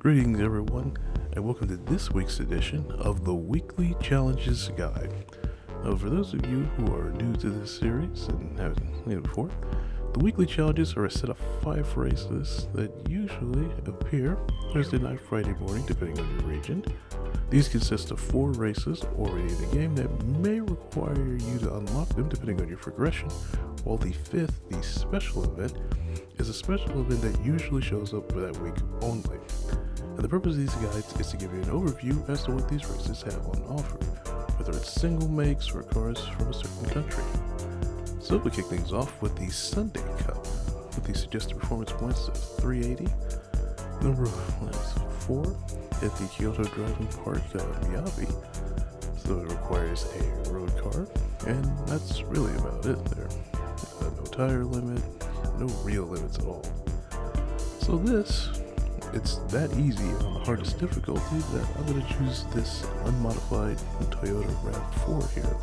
Greetings everyone, and welcome to this week's edition of the Weekly Challenges Guide. Now, for those of you who are new to this series and haven't seen it before, the weekly challenges are a set of 5 races that usually appear Thursday night, Friday morning, depending on your region. These consist of 4 races already in the game that may require you to unlock them depending on your progression, while the 5th, the special event, is a special event that usually shows up for that week only. And the purpose of these guides is to give you an overview as to what these races have on offer, whether it's single makes or cars from a certain country. So we kick things off with the Sunday Cup, with the suggested performance points of 380. Number 4 at the Kyoto Driving Park, Miyabi. So it requires a road car, and that's really about it there. No tire limit, no real limits at all. So it's that easy on the hardest difficulty that I'm going to choose this unmodified Toyota RAV4 here.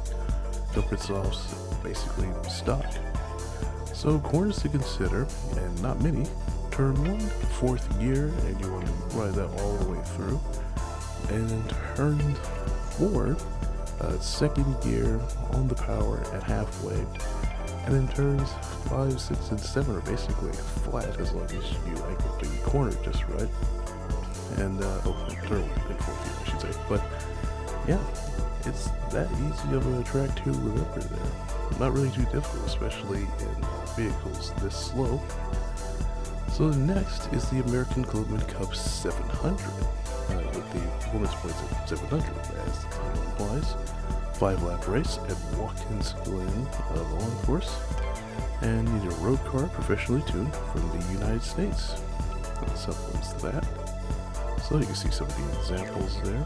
It's basically stock. So corners to consider, and not many. Turn 1, 4th gear, and you want to ride that all the way through. And then turn 4, 2nd gear on the power at halfway. And then turns 5, 6, and 7 are basically flat as long as you angle the corner just right. And, turn 1 and 4th gear, I should say. But, yeah, it's that easy of a track to remember there. Not really too difficult, especially in vehicles this slow. So next is the American Clubman Cup 700, with the performance points of 700 as the title implies. 5-lap race at Watkins, Glen, long course, and need a road car professionally tuned from the United States. That supplements that. So you can see some of the examples there.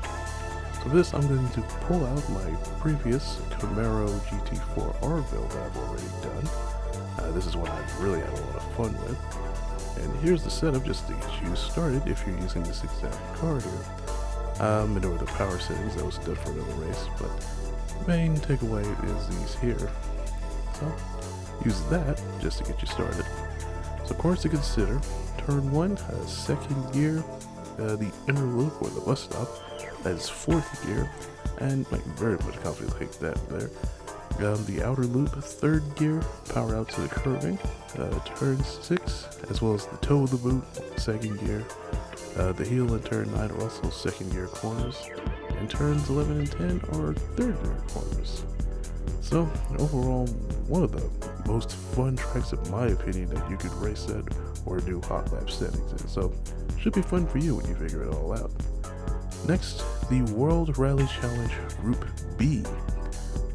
So for this, I'm going to pull out my previous Camaro GT4R build I've already done. This is one I've really had a lot of fun with. And here's the setup just to get you started if you're using this exact car here. And over the power settings, that was done for another race, but the main takeaway is these here. So use that just to get you started. So corners to consider: turn 1, 2nd gear, the inner loop or the bus stop, that is 4th gear, and very much complicate that there. The outer loop, 3rd gear, power out to the curving, turn 6, as well as the toe of the boot, 2nd gear. The heel and turn 9 are also 2nd gear corners, and turns 11 and 10 are 3rd gear corners. So overall, one of the most fun tracks in my opinion that you could race at or do hot lap settings in. So should be fun for you when you figure it all out. Next, the World Rally Challenge Group B.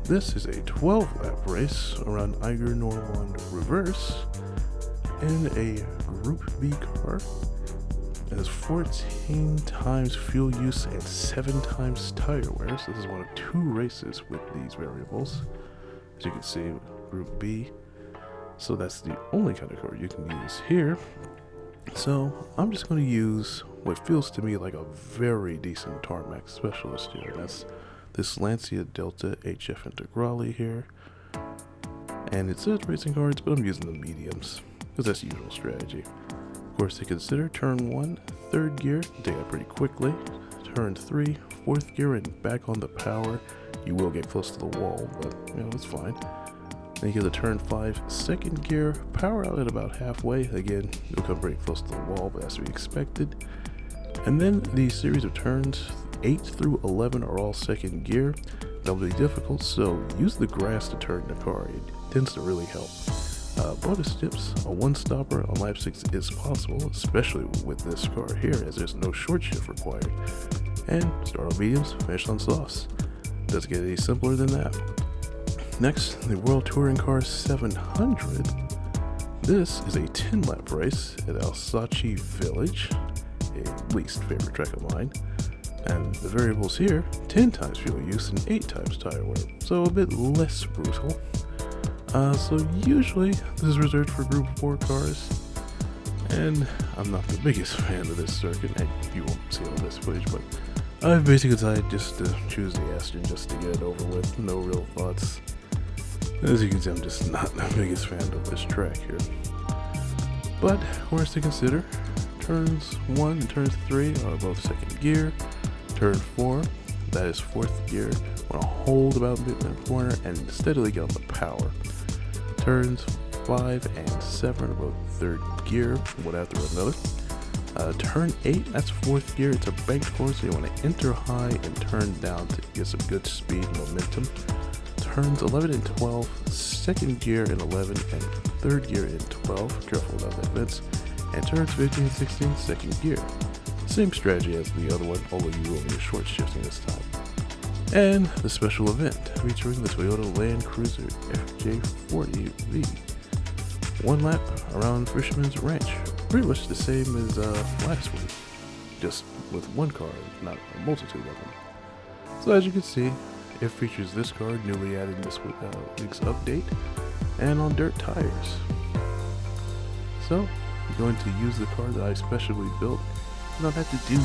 This is a 12-lap race around Eiger, Nordwand reverse in a Group B car. It has 14 times fuel use and 7 times tire wear. So this is one of 2 races with these variables. As you can see, Group B. So that's the only kind of car you can use here. So I'm just going to use what feels to me like a very decent tarmac specialist here. That's this Lancia Delta HF Integrale here. And it says racing cards, but I'm using the mediums because that's the usual strategy. Of course, to consider: turn 1, 3rd gear, take that pretty quickly. Turn 3, 4th gear, and back on the power. You will get close to the wall, but it's fine. Then you get the turn 5, 2nd gear, power out at about halfway. Again, you'll come pretty close to the wall, but that's to be expected. And then the series of turns 8 through 11 are all 2nd gear. That'll be difficult, so use the grass to turn the car. It tends to really help. Bonus tips: a 1-stopper on lap 6 is possible, especially with this car here, as there's no short shift required. And start on mediums, finish on softs. Doesn't get any simpler than that. Next, the World Touring Car 700. This is a 10-lap race at Alsace Village, a least favorite track of mine. And the variables here: 10 times fuel use and 8 times tire wear, so a bit less brutal. So usually this is reserved for Group 4 cars, and I'm not the biggest fan of this circuit, and you won't see it on this footage, but I've basically decided just to choose the Aston just to get it over with. No real thoughts. As you can see, I'm just not the biggest fan of this track here. But, worse to consider: Turns 1 and turns 3 are both second gear. Turn 4, that is fourth gear. Want to hold about mid corner and steadily get on the power. Turns 5 and 7 are both third gear, one after another. Turn 8, that's fourth gear. It's a banked course, so you want to enter high and turn down to get some good speed and momentum. Turns 11 and 12, second gear in 11 and third gear in 12. Careful about that fence. And turns 15 and 16, second gear. Same strategy as the other one, although you will need short shifting this time. And the special event featuring the Toyota Land Cruiser FJ40V. One lap around Fisherman's Ranch, pretty much the same as last week, just with one car, not a multitude of them. So as you can see, it features this car newly added in this week's update, and on dirt tires. So I'm going to use the car that I specially built. I don't have to do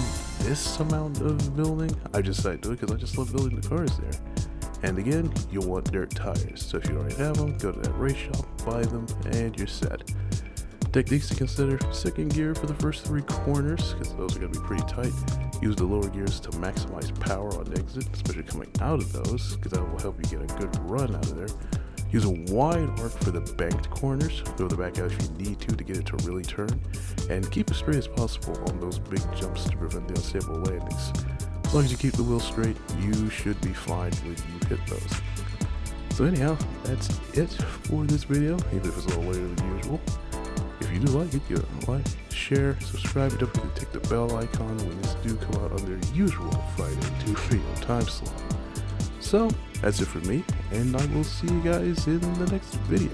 this amount of building. I just decided to do it because I just love building the cars there. And again, you'll want dirt tires. So if you already have them, go to that race shop, buy them, and you're set. Techniques to consider: second gear for the first 3 corners, because those are going to be pretty tight. Use the lower gears to maximize power on exit, especially coming out of those, because that will help you get a good run out of there. Use a wide arc for the banked corners. Throw the back out if you need to get it to really turn. And keep as straight as possible on those big jumps to prevent the unstable landings. As long as you keep the wheel straight, you should be fine when you hit those. So anyhow, that's it for this video, even if it's a little later than usual. If you do like it, give it a like, share, subscribe, and don't forget to click the bell icon when this do come out on their usual Friday 2 video time slot. So, that's it for me, and I will see you guys in the next video.